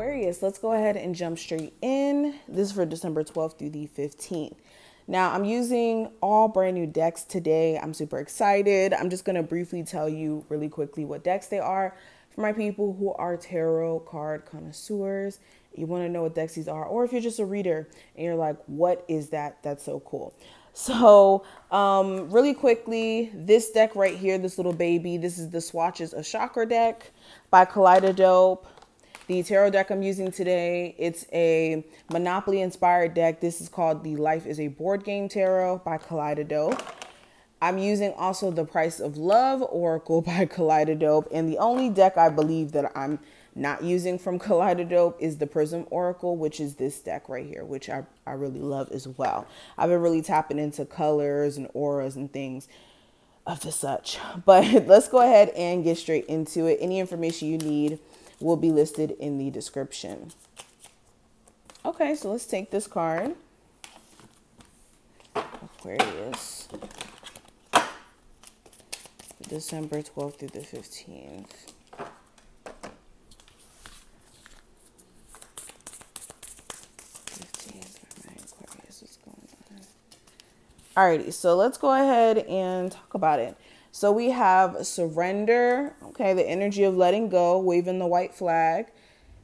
Aquarius, let's go ahead and jump straight in. This is for December 12th through the 15th. Now, I'm using all brand new decks today. I'm super excited. I'm just going to briefly tell you really quickly what decks they are for my people who are tarot card connoisseurs. You want to know what decks these are, or if you're just a reader and you're like, what is that? That's so cool. So really quickly, this deck right here, this little baby, this is the Swatches of Chakra deck by Rider-Waite. The tarot deck I'm using today, it's a Monopoly inspired deck. This is called the Life is a Board Game Tarot by Rider-Waite. I'm using also the Price of Love Oracle by Rider-Waite. And the only deck I believe that I'm not using from Rider-Waite is the Prism Oracle, which is this deck right here, which I really love as well. I've been really tapping into colors and auras and things of the such. But let's go ahead and get straight into it. Any information you need will be listed in the description. Okay, so let's take this card. Aquarius. December 12th through the 15th. Aquarius, what's going on? Alrighty, so let's go ahead and talk about it. So we have surrender, okay, the energy of letting go, waving the white flag,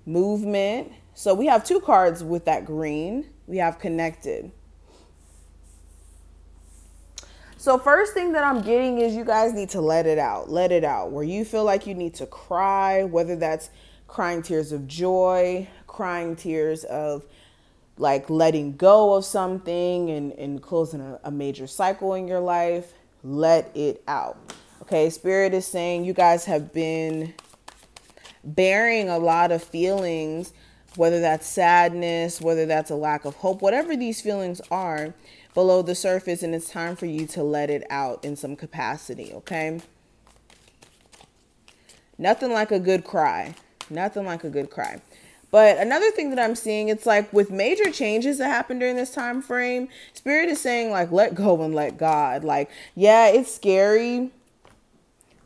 movement. So we have two cards with that green. We have connected. So first thing that I'm getting is you guys need to let it out. Let it out. Where you feel like you need to cry, whether that's crying tears of joy, crying tears of like letting go of something and closing a major cycle in your life. Let it out. Okay, Spirit is saying you guys have been bearing a lot of feelings, whether that's sadness, whether that's a lack of hope, whatever these feelings are below the surface, and it's time for you to let it out in some capacity, okay? Nothing like a good cry. Nothing like a good cry. But another thing that I'm seeing, it's like with major changes that happen during this time frame, Spirit is saying like, let go and let God. Like, yeah, it's scary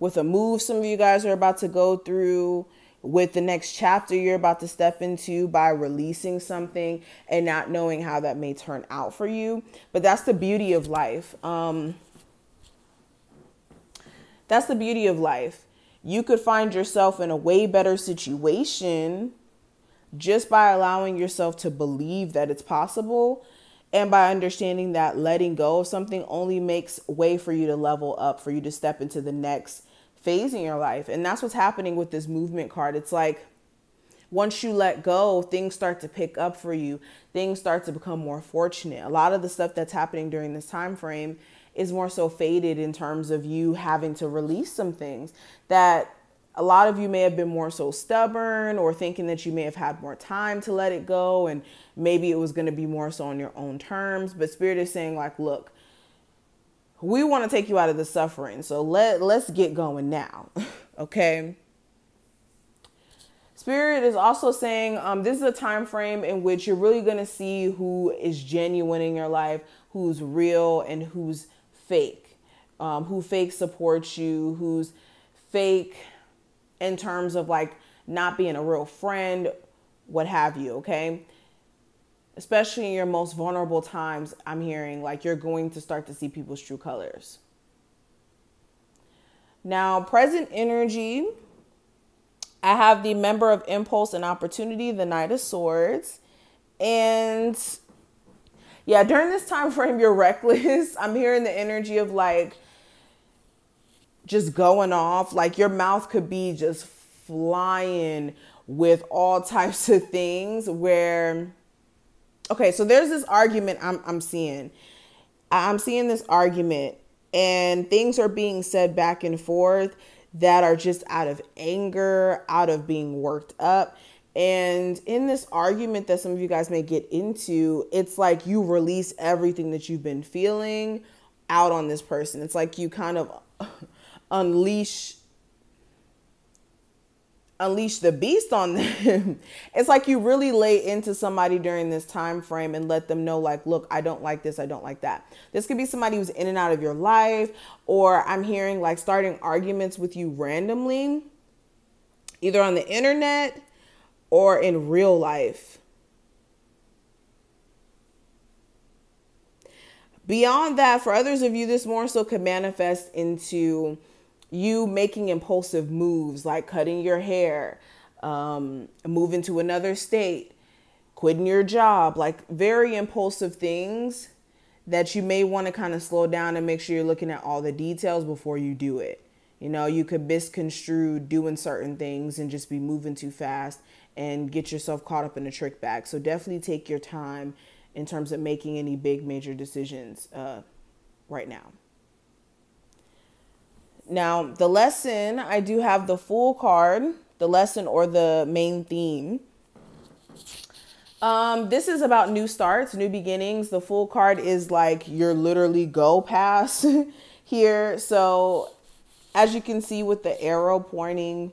with a move some of you guys are about to go through, with the next chapter you're about to step into by releasing something and not knowing how that may turn out for you. But that's the beauty of life. That's the beauty of life. You could find yourself in a way better situation just by allowing yourself to believe that it's possible, and by understanding that letting go of something only makes way for you to level up, for you to step into the next phase in your life. And that's what's happening with this movement card. It's like once you let go, things start to pick up for you. Things start to become more fortunate. A lot of the stuff that's happening during this time frame is more so faded in terms of you having to release some things that a lot of you may have been more so stubborn, or thinking that you may have had more time to let it go, and maybe it was going to be more so on your own terms. But Spirit is saying like, look, we want to take you out of the suffering. So let's get going now. Okay. Spirit is also saying this is a time frame in which you're really going to see who is genuine in your life, who's real and who's fake, who fake supports you, who's fake in terms of like not being a real friend, what have you, okay? Especially in your most vulnerable times, I'm hearing like you're going to start to see people's true colors. Now, present energy, I have the Member of Impulse and Opportunity, the Knight of Swords. And yeah, during this time frame, you're reckless. I'm hearing the energy of like just going off, like your mouth could be just flying with all types of things where, okay, so there's this argument I'm seeing this argument, and things are being said back and forth that are just out of anger, out of being worked up. And in this argument that some of you guys may get into, it's like you release everything that you've been feeling out on this person. It's like you kind of unleash the beast on them. It's like you really lay into somebody during this time frame and let them know like, look, I don't like this. I don't like that. This could be somebody who's in and out of your life, or I'm hearing like starting arguments with you randomly, either on the internet or in real life. Beyond that, for others of you, this more so could manifest into you making impulsive moves like cutting your hair, moving to another state, quitting your job, like very impulsive things that you may want to kind of slow down and make sure you're looking at all the details before you do it. You know, you could misconstrue doing certain things and just be moving too fast and get yourself caught up in a trick bag. So definitely take your time in terms of making any big major decisions right now. Now, the lesson, I do have the Fool card, the lesson or the main theme. This is about new starts, new beginnings. The Fool card is like your literally go pass here. So as you can see with the arrow pointing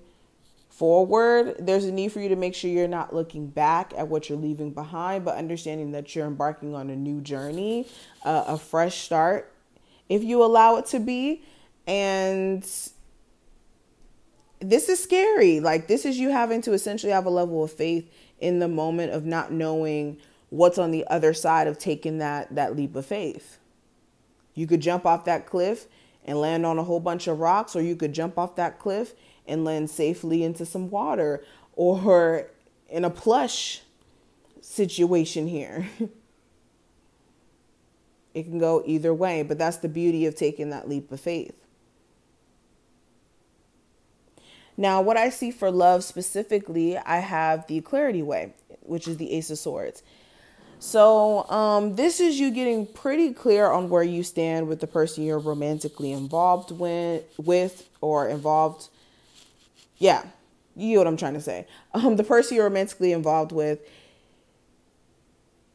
forward, there's a need for you to make sure you're not looking back at what you're leaving behind, but understanding that you're embarking on a new journey, a fresh start, if you allow it to be. And this is scary. Like, this is you having to essentially have a level of faith in the moment of not knowing what's on the other side of taking that leap of faith. You could jump off that cliff and land on a whole bunch of rocks, or you could jump off that cliff and land safely into some water, or in a plush situation here. It can go either way, but that's the beauty of taking that leap of faith. Now, what I see for love specifically, I have the Clarity Way, which is the Ace of Swords. So this is you getting pretty clear on where you stand with the person you're romantically involved with or involved. Yeah, you know what I'm trying to say. The person you're romantically involved with.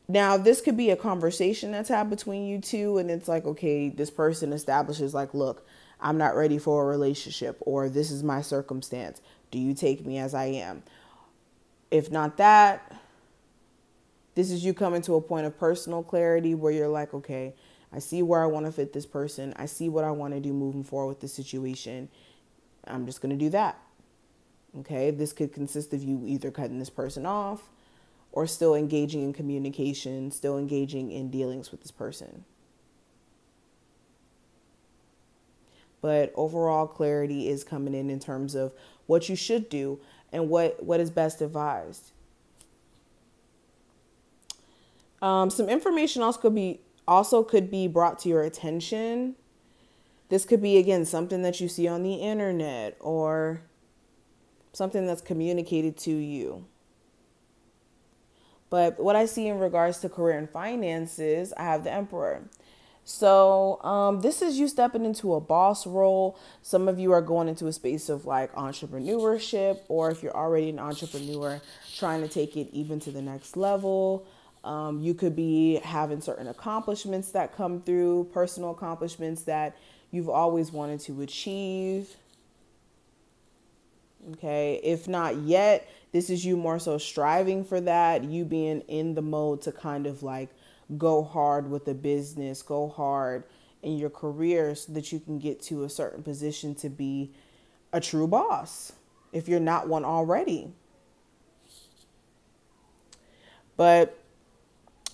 Now, this could be a conversation that's had between you two, and it's like, okay, this person establishes like, look, I'm not ready for a relationship, or this is my circumstance. Do you take me as I am? If not that, this is you coming to a point of personal clarity where you're like, okay, I see where I want to fit this person. I see what I want to do moving forward with the situation. I'm just going to do that. Okay, this could consist of you either cutting this person off or still engaging in communication, still engaging in dealings with this person. But overall clarity is coming in terms of what you should do and what is best advised. Some information also could be brought to your attention. This could be, again, something that you see on the internet or something that's communicated to you. But what I see in regards to career and finances, I have the Emperor. So this is you stepping into a boss role. Some of you are going into a space of like entrepreneurship, or if you're already an entrepreneur, trying to take it even to the next level. You could be having certain accomplishments that come through, personal accomplishments that you've always wanted to achieve. Okay, if not yet, this is you more so striving for that, you being in the mode to kind of like go hard with the business, go hard in your career so that you can get to a certain position to be a true boss if you're not one already. But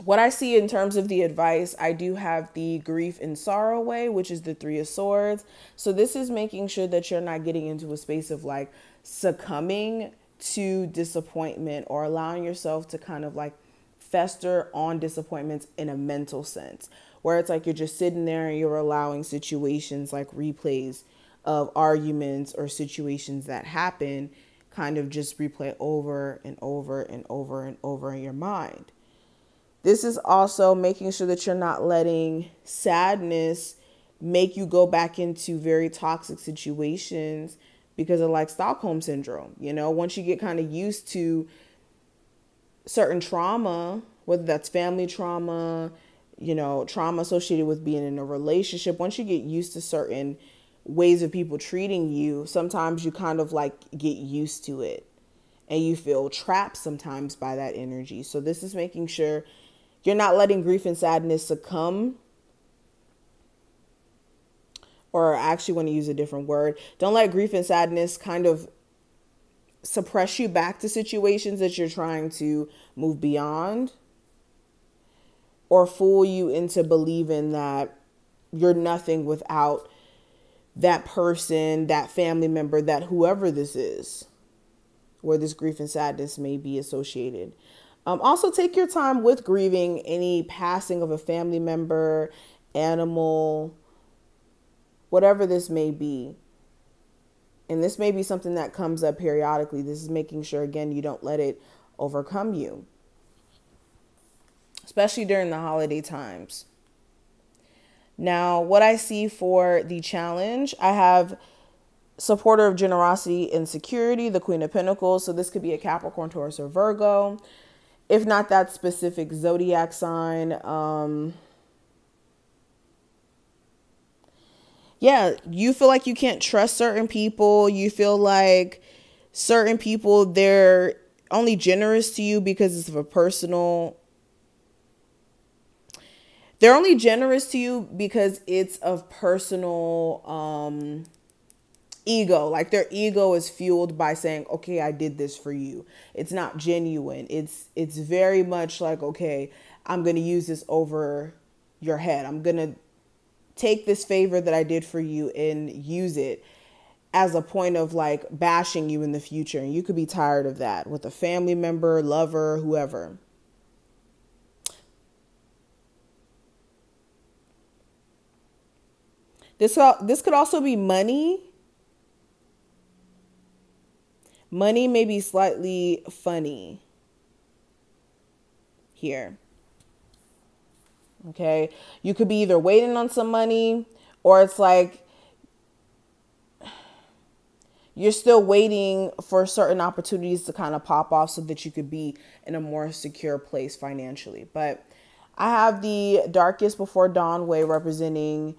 what I see in terms of the advice, I do have the Grief and Sorrow Way, which is the Three of Swords. So this is making sure that you're not getting into a space of like succumbing to disappointment or allowing yourself to kind of like fester on disappointments in a mental sense, where it's like you're just sitting there and you're allowing situations like replays of arguments or situations that happen kind of just replay over and over and over and over in your mind. This is also making sure that you're not letting sadness make you go back into very toxic situations because of like Stockholm syndrome. You know, once you get kind of used to certain trauma, whether that's family trauma, you know, trauma associated with being in a relationship, once you get used to certain ways of people treating you, sometimes you kind of like get used to it and you feel trapped sometimes by that energy. So this is making sure you're not letting grief and sadness succumb, or I actually want to use a different word. Don't let grief and sadness kind of suppress you back to situations that you're trying to move beyond, or fool you into believing that you're nothing without that person, that family member, that whoever this is, where this grief and sadness may be associated. Also, take your time with grieving any passing of a family member, animal, whatever this may be. And this may be something that comes up periodically. This is making sure, again, you don't let it overcome you, especially during the holiday times. Now, what I see for the challenge, I have supporter of generosity and security, the Queen of Pentacles. So this could be a Capricorn, Taurus, or Virgo. If not that specific zodiac sign, yeah, you feel like you can't trust certain people. You feel like certain people, they're only generous to you because it's of a personal. They're only generous to you because it's of personal ego. Like their ego is fueled by saying, okay, I did this for you. It's not genuine. It's very much like, okay, I'm going to use this over your head. I'm going to take this favor that I did for you and use it as a point of like bashing you in the future. And you could be tired of that with a family member, lover, whoever. This could also be money. Money may be slightly funny here. Okay. You could be either waiting on some money, or it's like you're still waiting for certain opportunities to kind of pop off so that you could be in a more secure place financially. But I have the darkest before dawn way representing,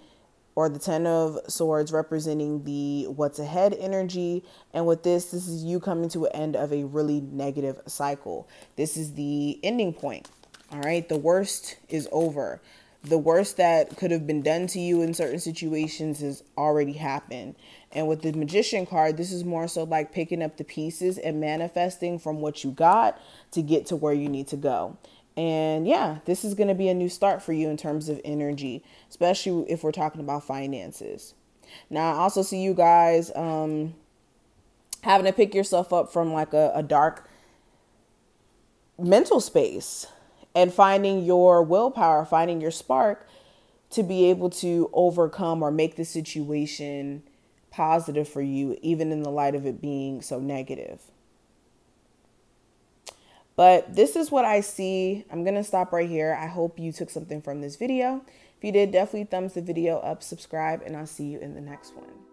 or the 10 of Swords representing the what's ahead energy. And with this is you coming to an end of a really negative cycle. This is the ending point. All right. The worst is over. The worst that could have been done to you in certain situations has already happened. And with the Magician card, this is more so like picking up the pieces and manifesting from what you got to get to where you need to go. And yeah, this is going to be a new start for you in terms of energy, especially if we're talking about finances. Now, I also see you guys having to pick yourself up from like a dark mental space and finding your willpower, finding your spark to be able to overcome or make the situation positive for you, even in the light of it being so negative. But this is what I see. I'm going to stop right here. I hope you took something from this video. If you did, definitely thumbs the video up, subscribe, and I'll see you in the next one.